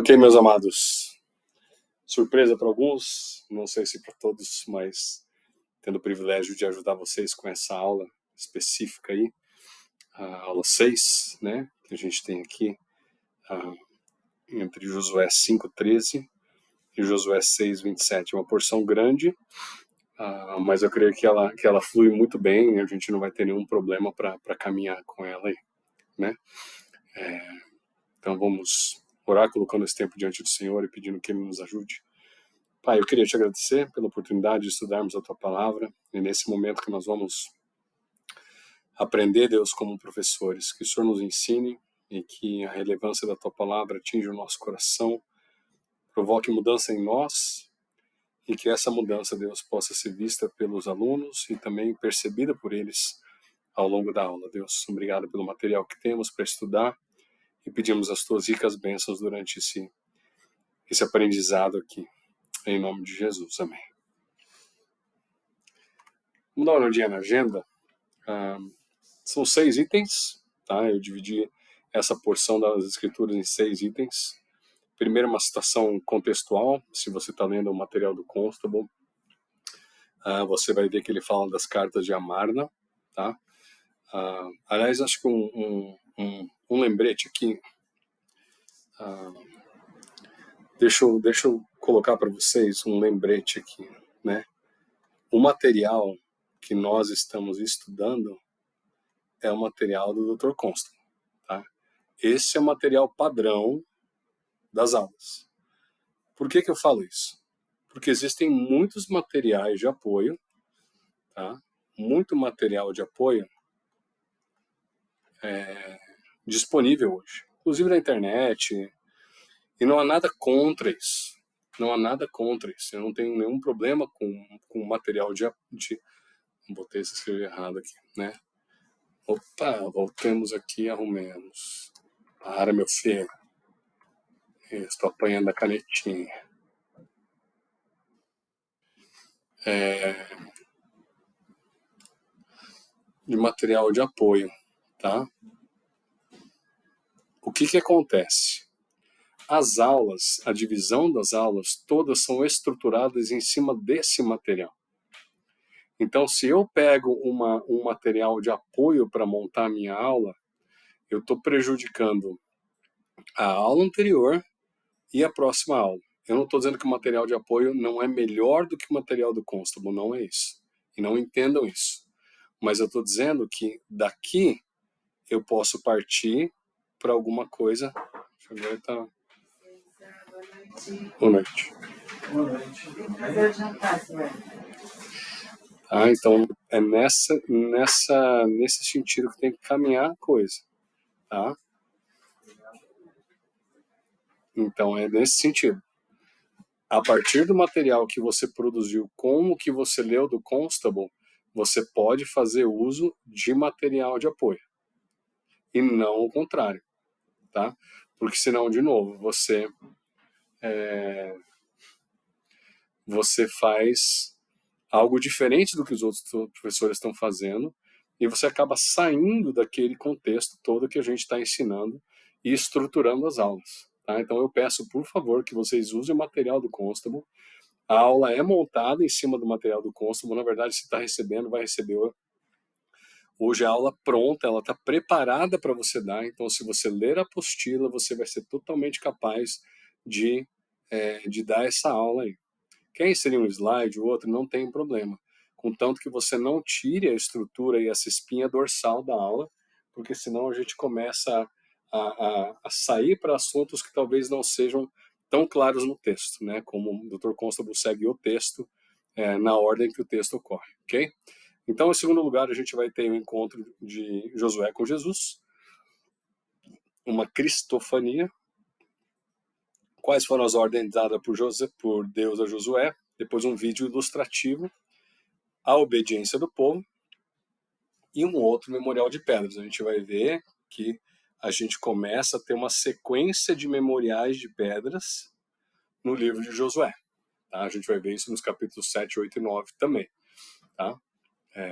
Ok, meus amados. Surpresa para alguns, não sei se para todos, mas tendo o privilégio de ajudar vocês com essa aula específica aí, a aula 6, né, que a gente tem aqui, entre Josué 5:13 e Josué 6:27. É uma porção grande, mas eu creio que ela flui muito bem e a gente não vai ter nenhum problema para caminhar com ela aí, né? Então vamos orar colocando esse tempo diante do Senhor e pedindo que Ele nos ajude. Pai, eu queria te agradecer pela oportunidade de estudarmos a Tua Palavra e nesse momento que nós vamos aprender, Deus, como professores, que o Senhor nos ensine e que a relevância da Tua Palavra atinja o nosso coração, provoque mudança em nós e que essa mudança, Deus, possa ser vista pelos alunos e também percebida por eles ao longo da aula. Deus, obrigado pelo material que temos para estudar e pedimos as Tuas ricas bênçãos durante esse aprendizado aqui. Em nome de Jesus, amém. Vamos dar uma olhadinha na agenda. São 6 itens, tá? Eu dividi essa porção das escrituras em 6 itens. Primeiro, uma citação contextual. Se você está lendo o material do Constable, você vai ver que ele fala das cartas de Amarna, tá? Aliás, acho que um lembrete aqui. Deixa eu colocar para vocês um lembrete aqui, né? O material que nós estamos estudando é o material do Dr. Constable, tá? Esse é o material padrão das aulas. Por que eu falo isso? Porque existem muitos materiais de apoio, tá? Muito material de apoio disponível hoje, inclusive na internet, e não há nada contra isso. Não há nada contra isso. Eu não tenho nenhum problema com material de botei esse escrever errado aqui, né? Opa, voltamos aqui, arrumemos. Para, meu filho. Estou apanhando a canetinha. De material de apoio, tá? O que acontece? As aulas, a divisão das aulas, todas são estruturadas em cima desse material. Então, se eu pego um material de apoio para montar a minha aula, eu estou prejudicando a aula anterior e a próxima aula. Eu não estou dizendo que o material de apoio não é melhor do que o material do Constable, não é isso. E não entendam isso. Mas eu estou dizendo que daqui eu posso partir para alguma coisa. Deixa eu ver, tá. Boa noite. Boa noite. Fazer o jantar, senhor. Então é nesse sentido que tem que caminhar a coisa, tá? Então é nesse sentido. A partir do material que você produziu com o que você leu do Constable, você pode fazer uso de material de apoio. E não o contrário, tá? Porque senão, de novo, você faz algo diferente do que os outros professores estão fazendo e você acaba saindo daquele contexto todo que a gente está ensinando e estruturando as aulas. Tá? Então eu peço, por favor, que vocês usem o material do Constable. A aula é montada em cima do material do Constable. Na verdade, se está recebendo, vai receber hoje a aula pronta, ela está preparada para você dar. Então, se você ler a apostila, você vai ser totalmente capaz de dar essa aula aí. Quer inserir um slide ou outro, não tem problema. Contanto que você não tire a estrutura e essa espinha dorsal da aula, porque senão a gente começa a sair para assuntos que talvez não sejam tão claros no texto, né? Como o Dr. Constable segue o texto na ordem que o texto ocorre, ok? Então, em segundo lugar, a gente vai ter o encontro de Josué com Jesus, uma cristofania. Quais foram as ordens dadas por Deus a Josué? Depois um vídeo ilustrativo, a obediência do povo e um outro memorial de pedras. A gente vai ver que a gente começa a ter uma sequência de memoriais de pedras no livro de Josué. Tá? A gente vai ver isso nos capítulos 7, 8 e 9 também. Tá?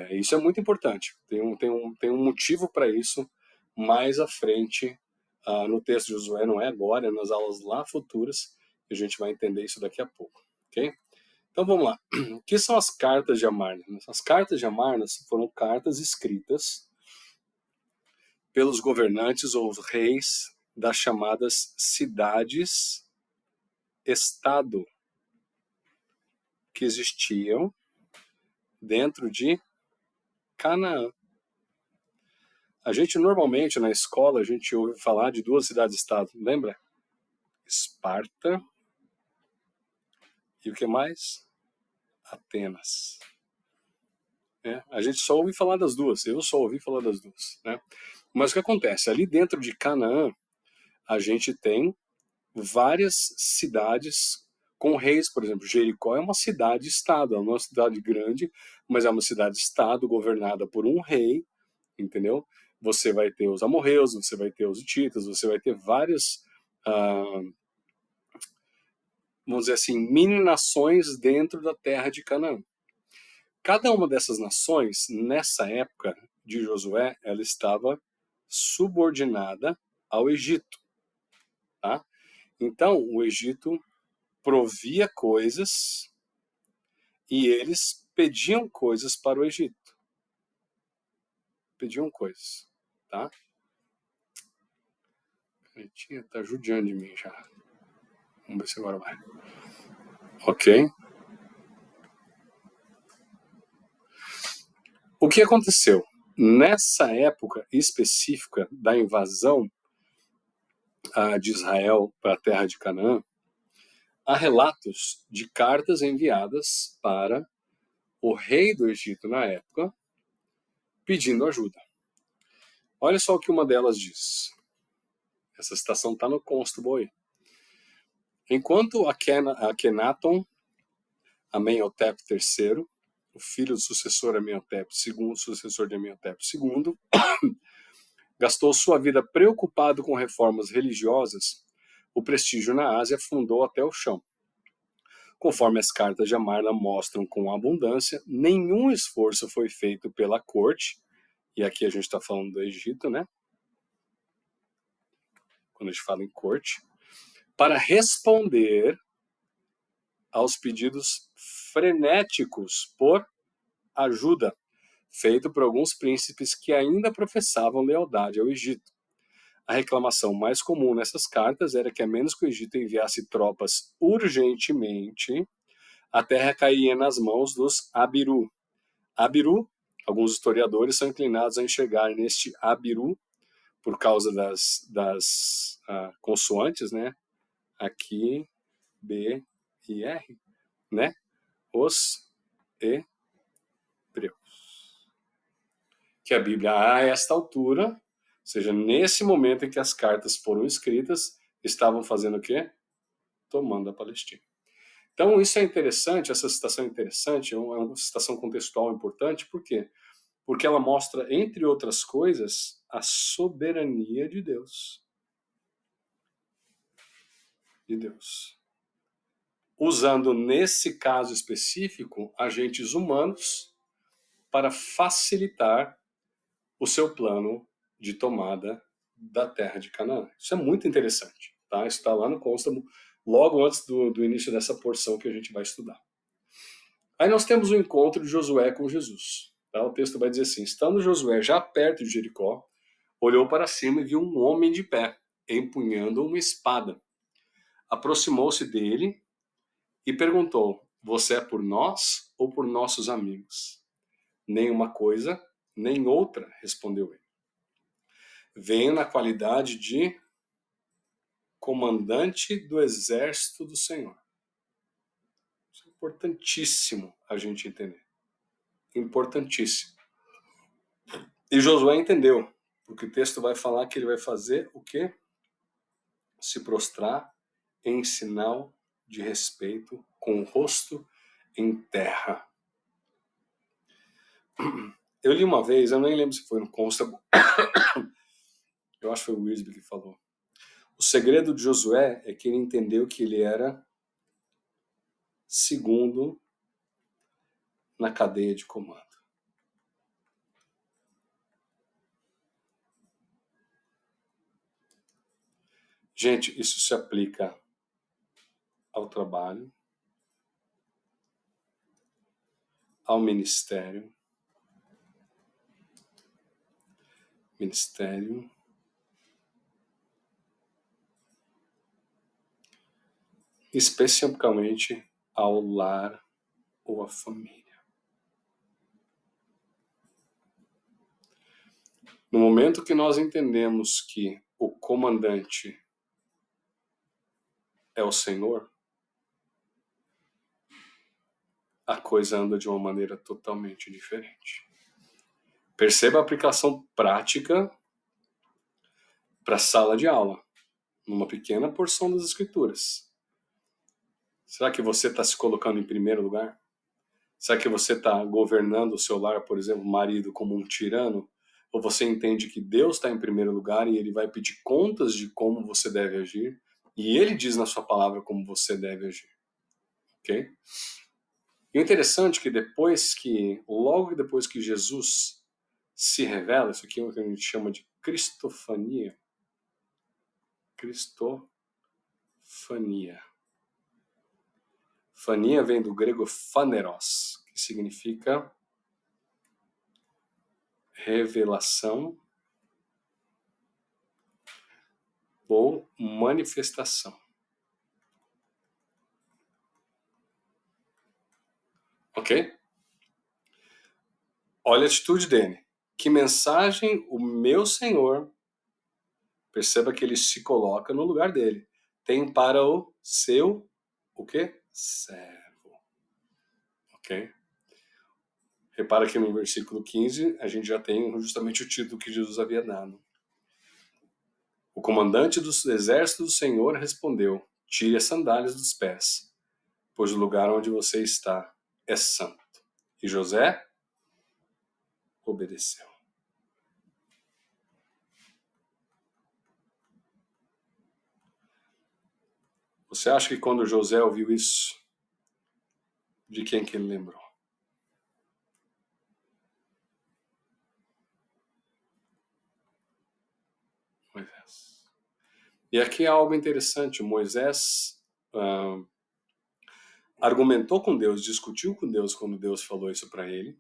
Isso é muito importante. Tem um motivo para isso mais à frente no texto de Josué, não é agora, é nas aulas lá futuras, e a gente vai entender isso daqui a pouco, ok? Então vamos lá. O que são as cartas de Amarna? As cartas de Amarna foram cartas escritas pelos governantes ou reis das chamadas cidades-estado que existiam dentro de Canaã. A gente normalmente na escola a gente ouve falar de duas cidades-estado, lembra? Esparta e o que mais? Atenas. A gente só ouve falar das duas, eu só ouvi falar das duas, né? Mas o que acontece? Ali dentro de Canaã, a gente tem várias cidades com reis, por exemplo, Jericó é uma cidade-estado, é uma cidade grande, mas é uma cidade-estado governada por um rei, entendeu? Você vai ter os amorreus, você vai ter os hititas, você vai ter várias, vamos dizer assim, mini nações dentro da terra de Canaã. Cada uma dessas nações, nessa época de Josué, ela estava subordinada ao Egito, tá? Então, o Egito provia coisas e eles pediam coisas para o Egito. Pediam coisas, tá? A Netinha tá judiando de mim já. Vamos ver se agora vai. Ok. O que aconteceu? Nessa época específica da invasão de Israel para a terra de Canaã, há relatos de cartas enviadas para o rei do Egito na época, pedindo ajuda. Olha só o que uma delas diz. Essa citação está no Constable. Enquanto Akenaton, Amenhotep III, o filho do sucessor Amenhotep II, sucessor de Amenhotep II, gastou sua vida preocupado com reformas religiosas, o prestígio na Ásia afundou até o chão. Conforme as cartas de Amarna mostram com abundância, nenhum esforço foi feito pela corte, e aqui a gente está falando do Egito, né? Quando a gente fala em corte, para responder aos pedidos frenéticos por ajuda, feito por alguns príncipes que ainda professavam lealdade ao Egito. A reclamação mais comum nessas cartas era que, a menos que o Egito enviasse tropas urgentemente, a terra cairia nas mãos dos Abiru. Abiru, alguns historiadores são inclinados a enxergar neste Abiru, por causa das consoantes, né? Aqui, B e R, né? Os hebreus. Que a Bíblia, a esta altura, ou seja, nesse momento em que as cartas foram escritas, estavam fazendo o quê? Tomando a Palestina. Então, isso é interessante, essa citação é interessante, é uma citação contextual importante, por quê? Porque ela mostra, entre outras coisas, a soberania de Deus. De Deus. Usando, nesse caso específico, agentes humanos para facilitar o seu plano de tomada da terra de Canaã. Isso é muito interessante, tá? Isso está lá no Constable, logo antes do início dessa porção que a gente vai estudar. Aí nós temos o encontro de Josué com Jesus. Tá? O texto vai dizer assim: estando Josué já perto de Jericó, olhou para cima e viu um homem de pé, empunhando uma espada. Aproximou-se dele e perguntou: você é por nós ou por nossos amigos? Nem uma coisa, nem outra, respondeu ele. Venho na qualidade de comandante do exército do Senhor. Isso é importantíssimo a gente entender. Importantíssimo. E Josué entendeu, porque o texto vai falar que ele vai fazer o quê? Se prostrar em sinal de respeito, com o rosto em terra. Eu li uma vez, eu nem lembro se foi no Constable, eu acho que foi o Wisby que falou. O segredo de Josué é que ele entendeu que ele era segundo na cadeia de comando. Gente, isso se aplica ao trabalho, ao ministério, especificamente ao lar ou à família. No momento que nós entendemos que o comandante é o Senhor, a coisa anda de uma maneira totalmente diferente. Perceba a aplicação prática para a sala de aula, numa pequena porção das Escrituras. Será que você está se colocando em primeiro lugar? Será que você está governando o seu lar, por exemplo, o marido, como um tirano? Ou você entende que Deus está em primeiro lugar e Ele vai pedir contas de como você deve agir? E Ele diz na sua palavra como você deve agir. Ok? E o interessante é que logo depois que Jesus se revela, isso aqui é o que a gente chama de cristofania. Cristofania. Fania vem do grego phaneros, que significa revelação ou manifestação. Ok? Olha a atitude dele. Que mensagem o meu Senhor, perceba que ele se coloca no lugar dele, tem para o seu, o quê? Servo. Ok? Repara que no versículo 15 a gente já tem justamente o título que Jesus havia dado. O comandante do exército do Senhor respondeu: tire as sandálias dos pés, pois o lugar onde você está é santo. E José obedeceu. Você acha que quando José ouviu isso, de quem que ele lembrou? Moisés. E aqui há algo interessante. Moisés argumentou com Deus, discutiu com Deus quando Deus falou isso para ele.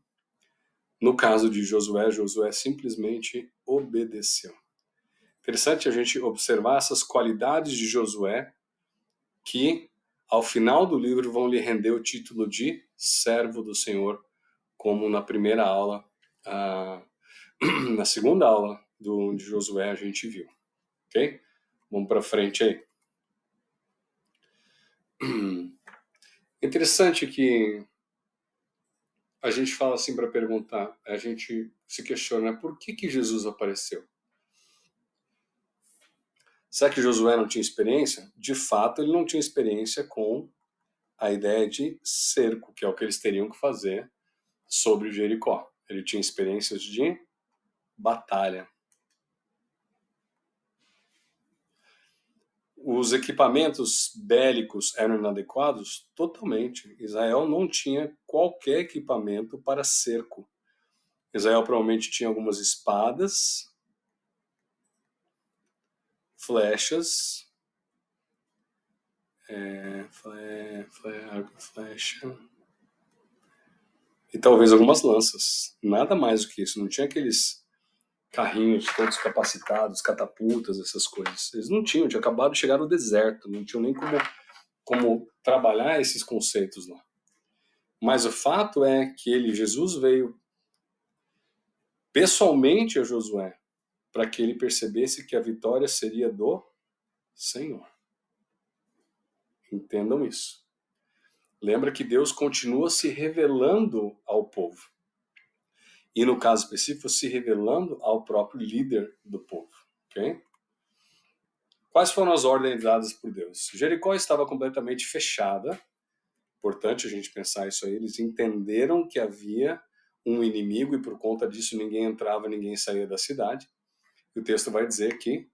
No caso de Josué, Josué simplesmente obedeceu. Interessante a gente observar essas qualidades de Josué que, ao final do livro, vão lhe render o título de servo do Senhor, como na primeira aula, na segunda aula de Josué a gente viu. Ok? Vamos para frente aí. Interessante que a gente fala assim para perguntar, a gente se questiona por que Jesus apareceu? Será que Josué não tinha experiência? De fato, ele não tinha experiência com a ideia de cerco, que é o que eles teriam que fazer sobre Jericó. Ele tinha experiências de batalha. Os equipamentos bélicos eram inadequados? Totalmente. Israel não tinha qualquer equipamento para cerco. Israel provavelmente tinha algumas espadas, flechas, arco, flecha, e talvez algumas lanças. Nada mais do que isso. Não tinha aqueles carrinhos todos capacitados, catapultas, essas coisas. Eles não tinham acabado de chegar no deserto, não tinham nem como trabalhar esses conceitos lá. Mas o fato é que Jesus veio pessoalmente a Josué para que ele percebesse que a vitória seria do Senhor. Entendam isso. Lembra que Deus continua se revelando ao povo. E no caso específico, se revelando ao próprio líder do povo. Ok? Quais foram as ordens dadas por Deus? Jericó estava completamente fechada. Importante a gente pensar isso aí. Eles entenderam que havia um inimigo e por conta disso ninguém entrava, ninguém saía da cidade. E o texto vai dizer que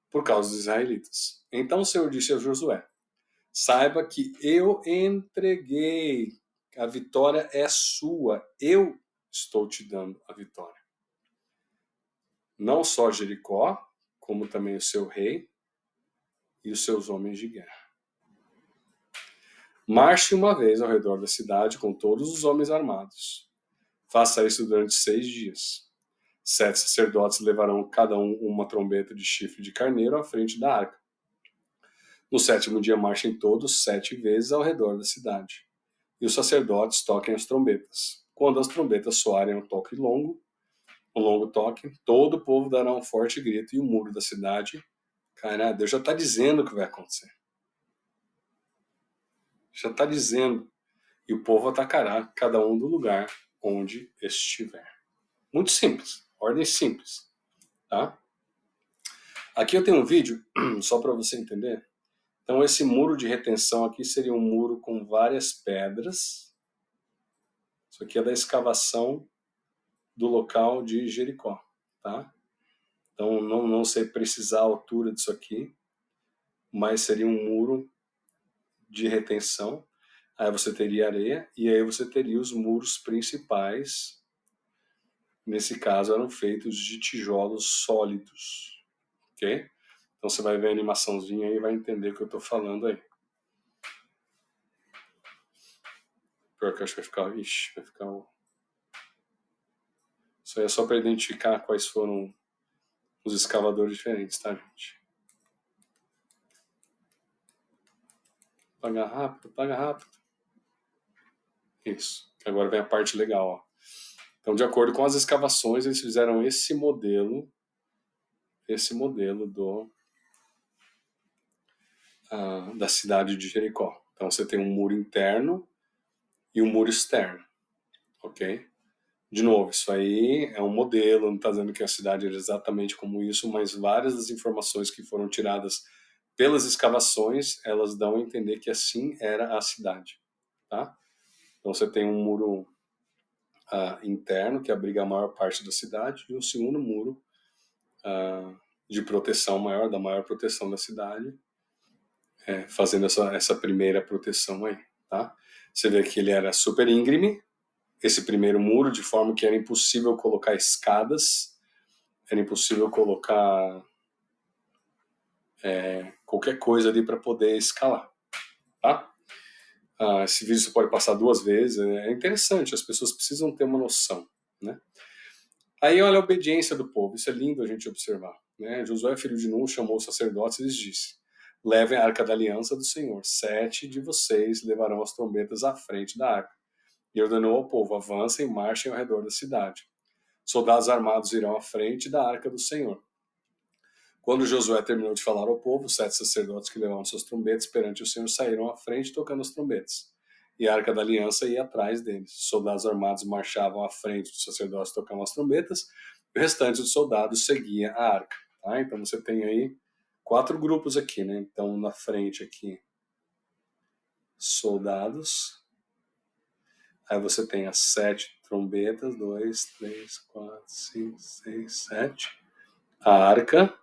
por causa dos israelitas. Então o Senhor disse a Josué: saiba que eu entreguei, a vitória é sua, eu estou te dando a vitória. Não só Jericó, como também o seu rei e os seus homens de guerra. Marche uma vez ao redor da cidade com todos os homens armados. Faça isso durante 6 dias. 7 sacerdotes levarão cada um uma trombeta de chifre de carneiro à frente da arca. No 7º dia marchem todos 7 vezes ao redor da cidade. E os sacerdotes toquem as trombetas. Quando as trombetas soarem um longo toque, todo o povo dará um forte grito e o muro da cidade cairá. Deus já está dizendo o que vai acontecer. Já está dizendo. E o povo atacará cada um do lugar onde estiver. Muito simples. Ordem simples. Tá? Aqui eu tenho um vídeo, só para você entender. Então esse muro de retenção aqui seria um muro com várias pedras. Isso aqui é da escavação do local de Jericó. Tá? Então não sei precisar a altura disso aqui, mas seria um muro de retenção. Aí você teria areia e aí você teria os muros principais. Nesse caso eram feitos de tijolos sólidos, ok? Então você vai ver a animaçãozinha aí e vai entender o que eu estou falando aí. Pior que eu acho que vai ficar... Ixi, vai ficar... Isso aí é só para identificar quais foram os escavadores diferentes, tá, gente? Paga rápido. Isso. Agora vem a parte legal, ó. Então, de acordo com as escavações, eles fizeram esse modelo da cidade de Jericó. Então, você tem um muro interno e um muro externo, ok? De novo, isso aí é um modelo, não está dizendo que a cidade era exatamente como isso, mas várias das informações que foram tiradas pelas escavações, elas dão a entender que assim era a cidade, tá? Então, você tem um muro interno, que abriga a maior parte da cidade, e um segundo muro de proteção maior, da maior proteção da cidade, fazendo essa primeira proteção aí, tá? Você vê que ele era super íngreme, esse primeiro muro, de forma que era impossível colocar escadas, era impossível colocar qualquer coisa ali para poder escalar, tá? Esse vídeo você pode passar 2 vezes, é interessante, as pessoas precisam ter uma noção, né? Aí olha a obediência do povo, isso é lindo a gente observar, né? Josué, filho de Nun, chamou os sacerdotes e lhes disse: levem a arca da aliança do Senhor, 7 de vocês levarão as trombetas à frente da arca. E ordenou ao povo: avancem e marchem ao redor da cidade. Soldados armados irão à frente da arca do Senhor. Quando Josué terminou de falar ao povo, os 7 sacerdotes que levavam suas trombetas perante o Senhor saíram à frente tocando as trombetas. E a arca da aliança ia atrás deles. Os soldados armados marchavam à frente dos sacerdotes tocando as trombetas, e o restante dos soldados seguia a arca. Tá? Então você tem aí 4 grupos aqui, né? Então na frente aqui, soldados. Aí você tem as 7 trombetas, 2, 3, 4, 5, 6, 7. A arca,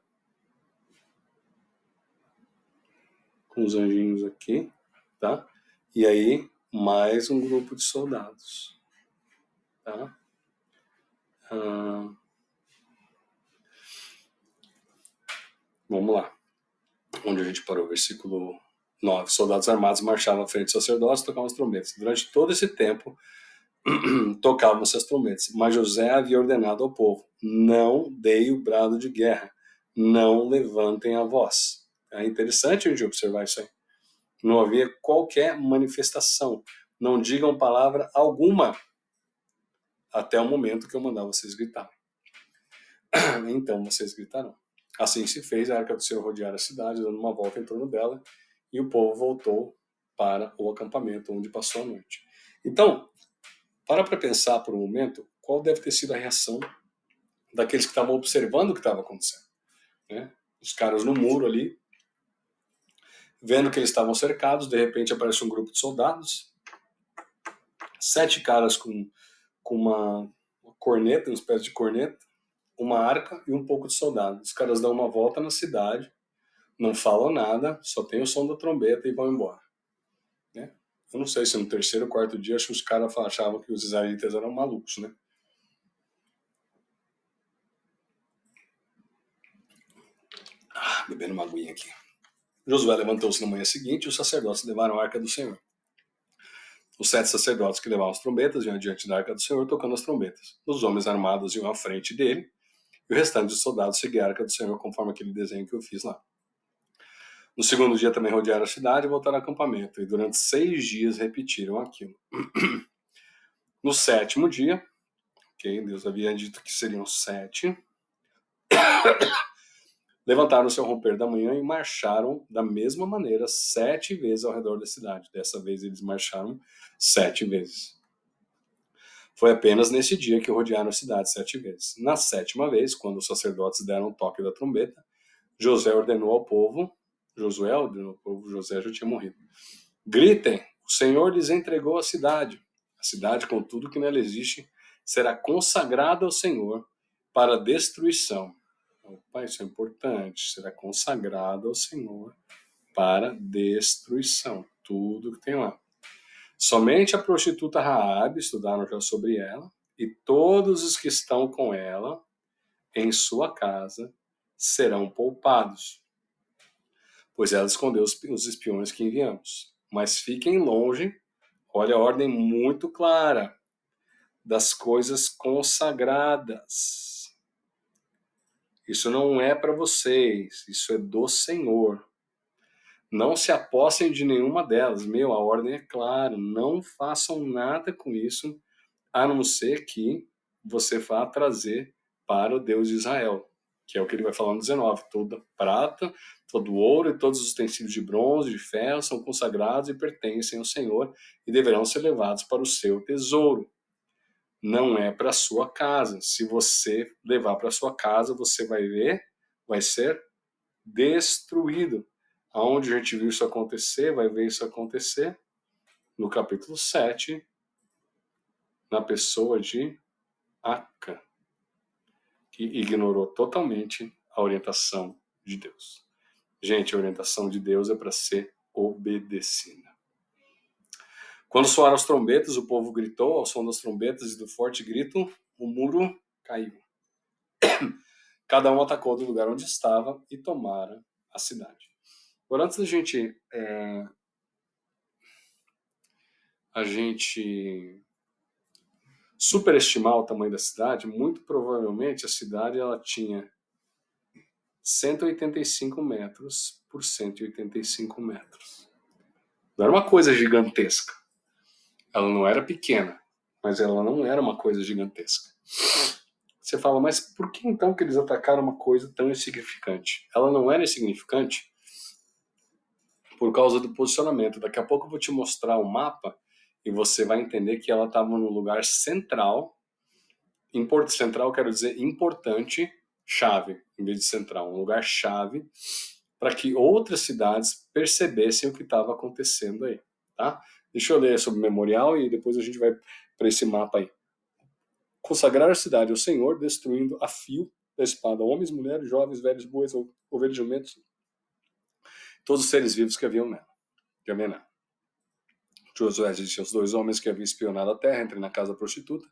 com os anjinhos aqui, tá? E aí, mais um grupo de soldados, tá? Vamos lá. Onde a gente parou? Versículo 9. Soldados armados marchavam à frente dos sacerdotes e tocavam as trombetas. Durante todo esse tempo, tocavam-se as trombetas. Mas José havia ordenado ao povo: não deem o brado de guerra, não levantem a voz. É interessante a gente observar isso aí. Não havia qualquer manifestação. Não digam palavra alguma até o momento que eu mandar vocês gritar. Então vocês gritarão. Assim se fez, a arca do Senhor rodear a cidade, dando uma volta em torno dela, e o povo voltou para o acampamento onde passou a noite. Então, para pensar por um momento qual deve ter sido a reação daqueles que estavam observando o que estava acontecendo, né? Os caras no muro ali, vendo que eles estavam cercados, de repente aparece um grupo de soldados, 7 caras com uma corneta, uma espécie de corneta, uma arca e um pouco de soldado. Os caras dão uma volta na cidade, não falam nada, só tem o som da trombeta e vão embora, né? Eu não sei se no 3º ou 4º dia acho que os caras achavam que os israelitas eram malucos, né? Bebendo uma aguinha aqui. Josué levantou-se na manhã seguinte e os sacerdotes levaram a arca do Senhor. Os 7 sacerdotes que levavam as trombetas iam diante da arca do Senhor tocando as trombetas. Os homens armados iam à frente dele e o restante dos soldados seguia a arca do Senhor conforme aquele desenho que eu fiz lá. No segundo dia também rodearam a cidade e voltaram ao acampamento, e durante 6 dias repetiram aquilo. No 7º dia, Deus havia dito que seriam 7, levantaram-se ao romper da manhã e marcharam da mesma maneira 7 vezes ao redor da cidade. Dessa vez eles marcharam 7 vezes. Foi apenas nesse dia que rodearam a cidade 7 vezes. Na 7ª vez, quando os sacerdotes deram o toque da trombeta, Josué ordenou ao povo, José já tinha morrido. Gritem, o Senhor lhes entregou a cidade. A cidade, com tudo que nela existe, será consagrada ao Senhor para destruição. Opa, isso é importante. Será consagrada ao Senhor para destruição. Tudo que tem lá. Somente a prostituta Raabe, estudaram já sobre ela, e todos os que estão com ela em sua casa serão poupados, pois ela escondeu os espiões que enviamos. Mas fiquem longe, olha a ordem muito clara, das coisas consagradas. Isso não é para vocês, isso é do Senhor. Não se apossem de nenhuma delas. A ordem é clara, não façam nada com isso, a não ser que você vá trazer para o Deus de Israel, que é o que ele vai falar no 19. Toda prata, todo ouro e todos os utensílios de bronze, de ferro, são consagrados e pertencem ao Senhor e deverão ser levados para o seu tesouro. Não é para a sua casa. Se você levar para a sua casa, você vai ver, vai ser destruído. Aonde a gente viu isso acontecer, vai ver isso acontecer no capítulo 7, na pessoa de Aca, que ignorou totalmente a orientação de Deus. Gente, a orientação de Deus é para ser obedecida. Quando soaram as trombetas, o povo gritou ao som das trombetas e do forte grito, o muro caiu. Cada um atacou do lugar onde estava e tomaram a cidade. Agora, antes da gente superestimar o tamanho da cidade, muito provavelmente a cidade ela tinha 185 metros por 185 metros. Não era uma coisa gigantesca. Ela não era pequena, mas ela não era uma coisa gigantesca. Você fala, mas por que então que eles atacaram uma coisa tão insignificante? Ela não era insignificante por causa do posicionamento. Daqui a pouco eu vou te mostrar o mapa e você vai entender que ela estava no lugar central. Central quero dizer importante, chave, em vez de central. Um lugar chave para que outras cidades percebessem o que estava acontecendo aí. Tá? Deixa eu ler sobre o memorial e depois a gente vai para esse mapa aí. Consagrar a cidade ao Senhor, destruindo a fio da espada homens, mulheres, jovens, velhos, bois, ovelhas, jumentos, todos os seres vivos que haviam nela. Josué disse aos 2 homens que haviam espionado a terra, entrem na casa da prostituta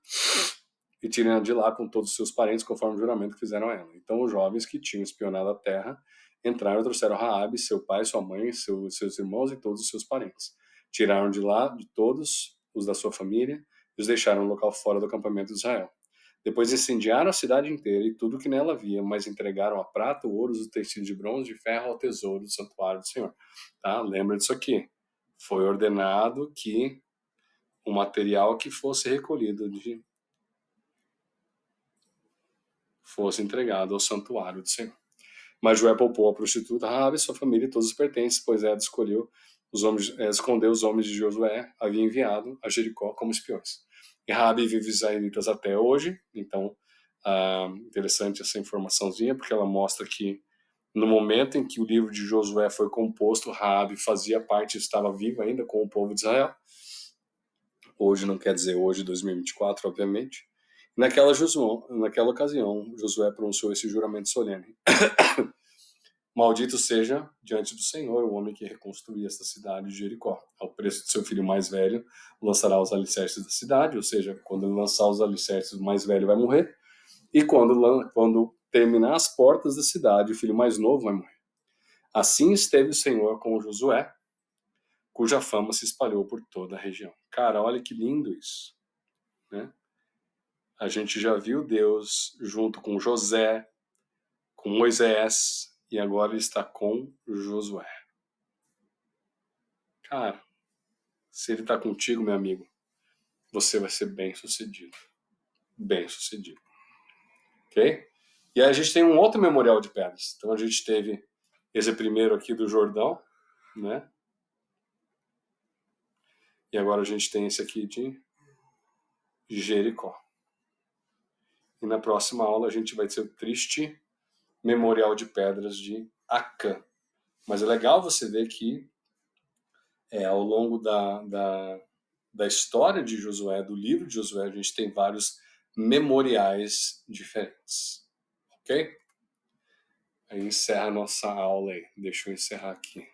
e tirem de lá com todos os seus parentes, conforme o juramento que fizeram a ela. Então os jovens que tinham espionado a terra entraram e trouxeram Raabe, seu pai, sua mãe, seus irmãos e todos os seus parentes. Tiraram de lá de todos os da sua família e os deixaram no local fora do acampamento de Israel. Depois incendiaram a cidade inteira e tudo que nela havia, mas entregaram a prata, o ouro, os utensílios de bronze e de ferro ao tesouro do santuário do Senhor. Tá? Lembra disso aqui. Foi ordenado que o material que fosse recolhido fosse entregado ao santuário do Senhor. Mas Joé poupou a prostituta Raabe, sua família e todos os pertences, pois ela escondeu os homens de Josué, havia enviado a Jericó como espiões. E Raabe vive os israelitas até hoje, então interessante essa informaçãozinha, porque ela mostra que no momento em que o livro de Josué foi composto, Raabe fazia parte, estava viva ainda com o povo de Israel. Hoje não quer dizer hoje, 2024, obviamente. Naquela ocasião, Josué pronunciou esse juramento solene. Maldito seja diante do Senhor o homem que reconstruir esta cidade de Jericó. Ao preço de seu filho mais velho, lançará os alicerces da cidade, ou seja, quando ele lançar os alicerces, o mais velho vai morrer. E quando terminar as portas da cidade, o filho mais novo vai morrer. Assim esteve o Senhor com Josué, cuja fama se espalhou por toda a região. Cara, olha que lindo isso, né? A gente já viu Deus junto com José, com Moisés, e agora ele está com Josué. Cara, se ele está contigo, meu amigo, você vai ser bem sucedido. Bem sucedido. Ok? E aí a gente tem um outro memorial de pedras. Então a gente teve esse primeiro aqui do Jordão, né? E agora a gente tem esse aqui de Jericó. E na próxima aula a gente vai ter o triste memorial de pedras de Acã. Mas é legal você ver que ao longo da história de Josué, do livro de Josué, a gente tem vários memoriais diferentes. Ok? Aí encerra a nossa aula aí. Deixa eu encerrar aqui.